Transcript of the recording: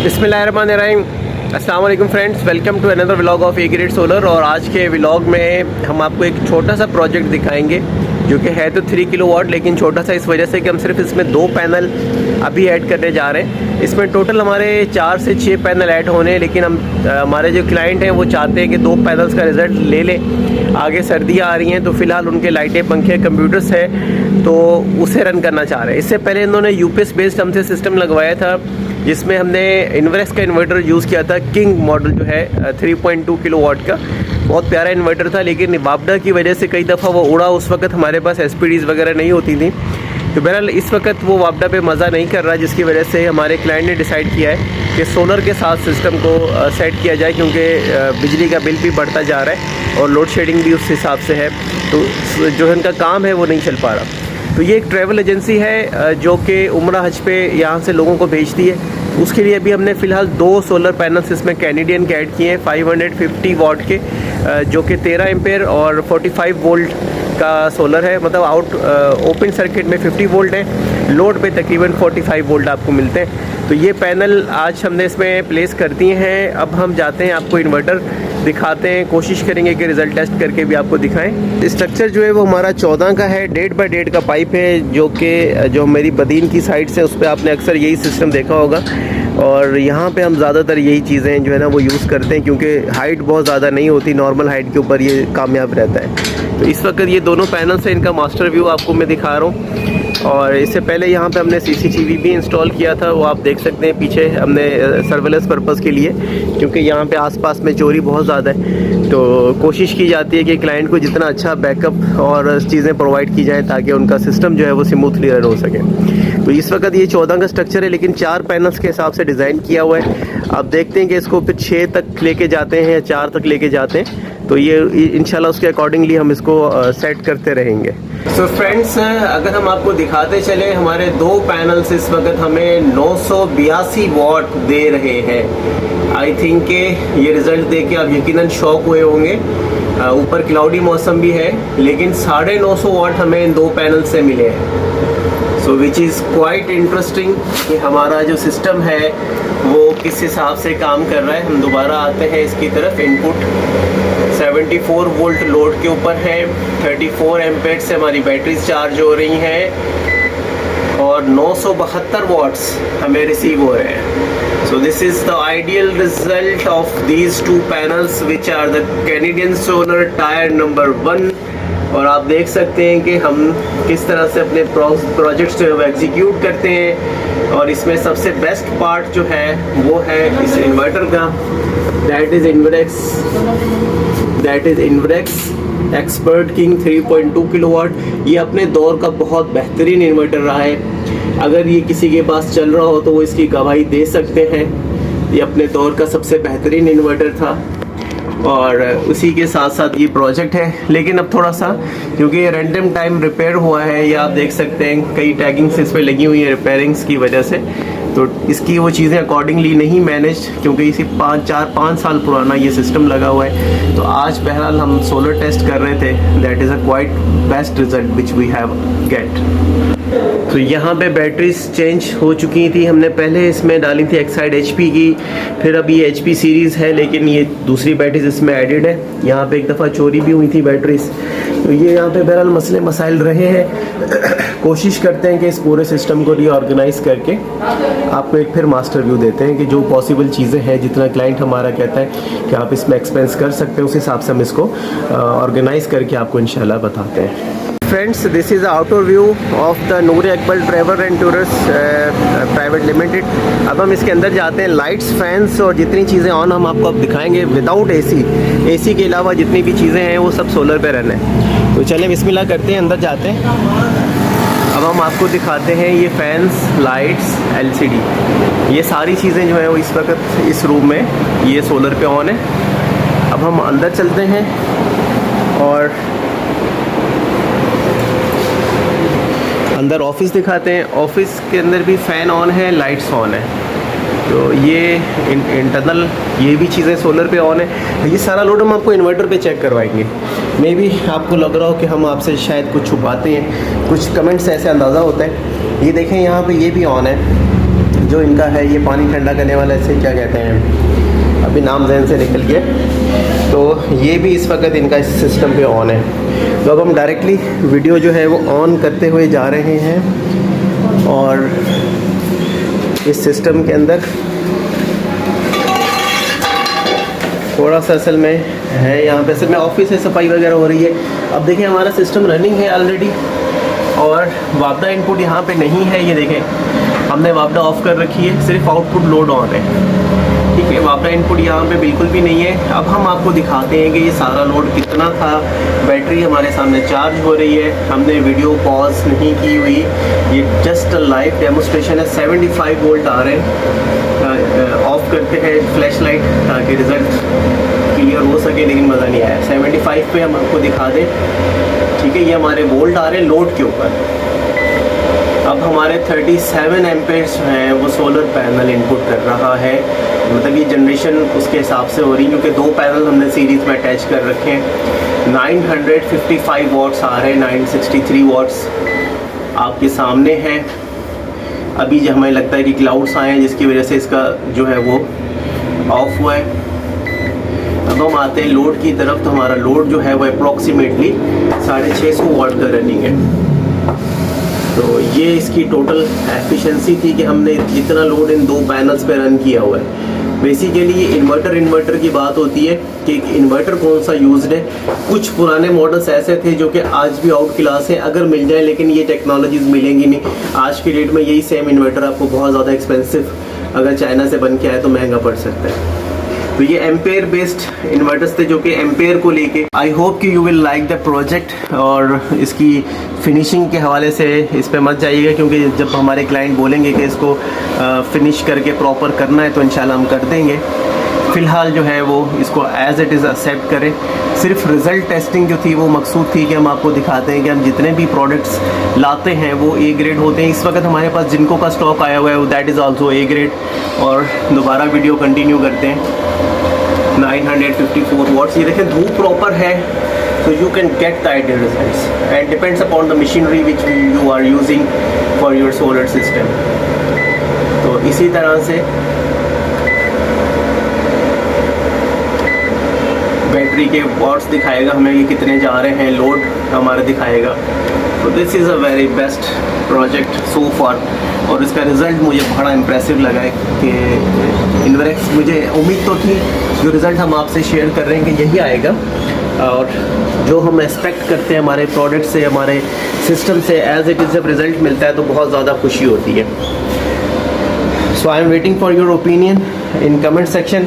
बिस्मिल्लाहिर्रहमानिर्रहीम। अस्सलाम वालेकुम friends, welcome to another vlog of A grade solar. और आज के व्लॉग में हम आपको एक छोटा सा प्रोजेक्ट दिखाएंगे जो कि है तो 3 किलोवाट, लेकिन छोटा सा इस वजह से कि हम सिर्फ इसमें 2 पैनल अभी ऐड करने जा रहे हैं। इसमें टोटल हमारे 4 से 6 पैनल ऐड होने हैं, लेकिन हमारे जो क्लाइंट हैं वो चाहते हैं कि 2 पैनल्स का रिज़ल्ट ले लें। आगे सर्दियाँ आ रही हैं तो फ़िलहाल उनके लाइटें, पंखे, कंप्यूटर्स है तो उसे रन करना चाह रहे हैं। इससे पहले इन्होंने यूपीएस बेस्ड हमसे सिस्टम लगवाया था जिसमें हमने इन्वर्क्स का इन्वर्टर यूज़ किया था। किंग मॉडल जो है 3.2 किलोवाट का, बहुत प्यारा इन्वर्टर था, लेकिन वापडा की वजह से कई दफ़ा वो उड़ा। उस वक्त हमारे पास एसपीडीज़ वगैरह नहीं होती थी, तो बहरहाल इस वक्त वो वापडा पे मज़ा नहीं कर रहा, जिसकी वजह से हमारे क्लाइंट ने डिसाइड किया है कि सोलर के साथ सिस्टम को सेट किया जाए, क्योंकि बिजली का बिल भी बढ़ता जा रहा है और लोड शेडिंग भी उस हिसाब से है, तो जो इनका काम है वो नहीं चल पा रहा। तो ये एक ट्रैवल एजेंसी है जो कि उम्रा हज पे यहाँ से लोगों को भेजती है। उसके लिए अभी हमने फ़िलहाल 2 सोलर पैनल्स इसमें कैनेडियन के ऐड किए हैं 550 वाट के, जो कि 13 एम्पेयर और 45 वोल्ट का सोलर है। मतलब ओपन सर्किट में 50 वोल्ट है, लोड पे तकरीबन 45 वोल्ट आपको मिलते हैं। तो ये पैनल आज हमने इसमें प्लेस कर दिए हैं। अब हम जाते हैं, आपको इन्वर्टर दिखाते हैं, कोशिश करेंगे कि रिज़ल्ट टेस्ट करके भी आपको दिखाएं। स्ट्रक्चर जो है वो हमारा 14 का है, 1.5 बाई 1.5 का पाइप है, जो मेरी बदीन की साइड से उस पर आपने अक्सर यही सिस्टम देखा होगा। और यहाँ पे हम ज़्यादातर यही चीज़ें जो है ना वो यूज़ करते हैं, क्योंकि हाइट बहुत ज़्यादा नहीं होती, नॉर्मल हाइट के ऊपर ये कामयाब रहता है। तो इस वक्त ये दोनों पैनल से इनका मास्टर व्यू आपको मैं दिखा रहा हूँ। और इससे पहले यहाँ पे हमने सीसीटीवी भी इंस्टॉल किया था, वो आप देख सकते हैं पीछे, हमने सर्वेलेंस पर्पज़ के लिए, क्योंकि यहाँ पे आसपास में चोरी बहुत ज़्यादा है। तो कोशिश की जाती है कि क्लाइंट को जितना अच्छा बैकअप और चीज़ें प्रोवाइड की जाएँ ताकि उनका सिस्टम जो है वो स्मूथली रन हो सके। तो इस वक्त ये 14 का स्ट्रक्चर है, लेकिन 4 पैनल्स के हिसाब से डिज़ाइन किया हुआ है। आप देखते हैं कि इसको फिर 6 तक लेके जाते हैं या 4 तक लेके जाते हैं, तो ये इंशाल्लाह उसके अकॉर्डिंगली हम इसको सेट करते रहेंगे। सो फ्रेंड्स, अगर हम आपको दिखाते चले, हमारे 2 पैनल्स इस वक्त हमें 982 वाट दे रहे हैं। आई थिंक कि ये रिज़ल्ट देख के आप यकीनन शॉक हुए होंगे। ऊपर क्लाउडी मौसम भी है, लेकिन 950 वाट हमें इन 2 पैनल से मिले हैं। सो विच इज़ क्वाइट इंटरेस्टिंग कि हमारा जो सिस्टम है वो किस हिसाब से काम कर रहा है। हम दोबारा आते हैं इसकी तरफ। इनपुट 74 वोल्ट लोड के ऊपर है, 34 एम्पेयर से हमारी बैटरीज चार्ज हो रही हैं और 972 वाट्स हमें रिसीव हो रहे हैं। So this is the ideal result of these 2 panels which are the Canadian Solar tier number 1। और आप देख सकते हैं कि हम किस तरह से अपने प्रोजेक्ट्स जो है वो एग्जीक्यूट करते हैं। और इसमें सबसे बेस्ट पार्ट जो है वो है इस इन्वर्टर का, that is Inverex expert king 3.2 kilowatt. ये अपने दौर का बहुत बेहतरीन इन्वर्टर रहा है। अगर ये किसी के पास चल रहा हो तो वो इसकी गवाही दे सकते हैं। ये अपने दौर का सबसे बेहतरीन इन्वर्टर था और उसी के साथ साथ ये प्रोजेक्ट है। लेकिन अब थोड़ा सा, क्योंकि ये रैंडम टाइम रिपेयर हुआ है, ये आप देख सकते हैं कई टैगिंग्स इस पर लगी हुई है रिपेयरिंग्स की वजह से, तो इसकी वो चीज़ें अकॉर्डिंगली नहीं मैनेज, क्योंकि इसी 5 साल पुराना ये सिस्टम लगा हुआ है। तो आज बहरहाल हम सोलर टेस्ट कर रहे थे, that is a quite best result which we have get. तो यहाँ पे बैटरीज चेंज हो चुकी थी। हमने पहले इसमें डाली थी एक्साइड HP की, फिर अब ये HP सीरीज़ है, लेकिन ये दूसरी बैटरीज इसमें एडिड है। यहाँ पे एक दफ़ा चोरी भी हुई थी बैटरीज, तो ये यहाँ पे बहरहाल मसले मसाइल रहे हैं। कोशिश करते हैं कि इस पूरे सिस्टम को रीऑर्गेनाइज़ करके आपको एक फिर मास्टर व्यू देते हैं कि जो पॉसिबल चीज़ें हैं, जितना क्लाइंट हमारा कहता है कि आप इसमें एक्सपेंस कर सकते हैं, उस हिसाब से हम इसको ऑर्गेनाइज़ करके आपको इंशाल्लाह बताते हैं। Friends, this is outer view of the Noor Akbar travel and tourist private limited. अब हम इसके अंदर जाते हैं। लाइट्स, फैंस और जितनी चीज़ें ऑन हम आपको अब दिखाएंगे विदाउट AC के अलावा जितनी भी चीज़ें हैं वो सब सोलर पे रन है। तो चलें बिस्मिल्लाह करते हैं, अंदर जाते हैं। अब हम आपको दिखाते हैं ये फैंस, लाइट्स, LCD, ये सारी चीज़ें जो हैं वो इस वक्त इस रूम में ये सोलर पे ऑन है। अब हम अंदर चलते हैं और अंदर ऑफिस दिखाते हैं। ऑफिस के अंदर भी फ़ैन ऑन है, लाइट्स ऑन है। तो ये इंटरनल ये भी चीज़ें सोलर पे ऑन है। ये सारा लोड हम आपको इन्वर्टर पे चेक करवाएंगे। मे बी आपको लग रहा हो कि हम आपसे शायद कुछ छुपाते हैं, कुछ कमेंट्स ऐसे अंदाज़ा होता है। ये देखें यहाँ पे ये भी ऑन है, जो इनका है ये पानी ठंडा करने वाला, इसे क्या कहते हैं, अभी नाम जहन से निकल गया, तो ये भी इस वक्त इनका इस सिस्टम पे ऑन है। तो अब हम डायरेक्टली वीडियो जो है वो ऑन करते हुए जा रहे हैं और इस सिस्टम के अंदर थोड़ा सा असल में है, यहाँ पे असल में ऑफिस है, सफाई वगैरह हो रही है। अब देखें हमारा सिस्टम रनिंग है ऑलरेडी और वापडा इनपुट यहाँ पे नहीं है। ये देखें हमने वापडा ऑफ कर रखी है, सिर्फ आउटपुट लोड ऑन है, ठीक है। वापडा इनपुट यहाँ पे बिल्कुल भी नहीं है। अब हम आपको दिखाते हैं कि ये सारा लोड कितना था। बैटरी हमारे सामने चार्ज हो रही है, हमने वीडियो पॉज नहीं की हुई, ये जस्ट लाइव डेमोस्ट्रेशन है। 75 वोल्ट आ रहे हैं। ऑफ करते हैं फ्लैश लाइट ताकि रिज़ल्ट क्लियर हो सके, लेकिन मज़ा नहीं आया। 75 पे हम आपको दिखा दें, ठीक है। ये हमारे वोल्ट आ रहे हैं लोड के ऊपर। अब हमारे 37 एम्पेयर्स हैं वो सोलर पैनल इनपुट कर रहा है, मतलब ये जनरेशन उसके हिसाब से हो रही है क्योंकि 2 पैनल हमने सीरीज़ में अटैच कर रखे हैं। 955 वाट्स आ रहे हैं, 963 वाट्स आपके सामने हैं। अभी जो हमें लगता है कि क्लाउड्स आए हैं जिसकी वजह से इसका जो है वो ऑफ हुआ है। अब हम आते हैं लोड की तरफ, तो हमारा लोड जो है वो अप्रॉक्सीमेटली 650 वाट का रनिंग है। तो ये इसकी टोटल एफिशिएंसी थी कि हमने इतना लोड इन 2 पैनल्स पे रन किया हुआ है। बेसिकली ये इन्वर्टर की बात होती है कि इन्वर्टर कौन सा यूज्ड है। कुछ पुराने मॉडल्स ऐसे थे जो कि आज भी आउट क्लास है, अगर मिल जाए, लेकिन ये टेक्नोलॉजीज़ मिलेंगी नहीं। आज की डेट में यही सेम इन्वर्टर आपको बहुत ज़्यादा एक्सपेंसिव अगर चाइना से बन के आए तो महंगा पड़ सकता है। तो ये एम्पेयर बेस्ड इन्वर्टर्स थे जो कि एम्पेयर को लेके। आई होप कि you will like the project. और इसकी फिनिशिंग के हवाले से इस पे मत जाइएगा क्योंकि जब हमारे क्लाइंट बोलेंगे कि इसको फिनिश करके प्रॉपर करना है तो इंशाल्लाह हम कर देंगे। फ़िलहाल जो है वो इसको एज़ इट इज़ एक्सेप्ट करें। सिर्फ रिज़ल्ट टेस्टिंग जो थी वो मकसूद थी कि हम आपको दिखाते हैं कि हम जितने भी प्रोडक्ट्स लाते हैं वो ए ग्रेड होते हैं। इस वक्त हमारे पास जिनको का स्टॉक आया हुआ है that is also A grade. और दोबारा वीडियो कंटिन्यू करते हैं। 954 वाट्स, ये देखें धूप प्रॉपर है, so you can get the ideal results and depends upon the machinery which you are using for your solar system। तो इसी तरह से बैटरी के वॉट्स दिखाएगा हमें, ये कितने जा रहे हैं, लोड हमारा दिखाएगा। तो this is a very best project so far. और इसका रिज़ल्ट मुझे बड़ा इम्प्रेसिव लगा है कि इन्वेरेक्स, मुझे उम्मीद तो थी जो रिज़ल्ट हम आपसे शेयर कर रहे हैं कि यही आएगा, और जो हम एक्सपेक्ट करते हैं हमारे प्रोडक्ट से, हमारे सिस्टम से, एज़ इट इज़ जब रिज़ल्ट मिलता है तो बहुत ज़्यादा खुशी होती है। So I am waiting for your opinion in comment section.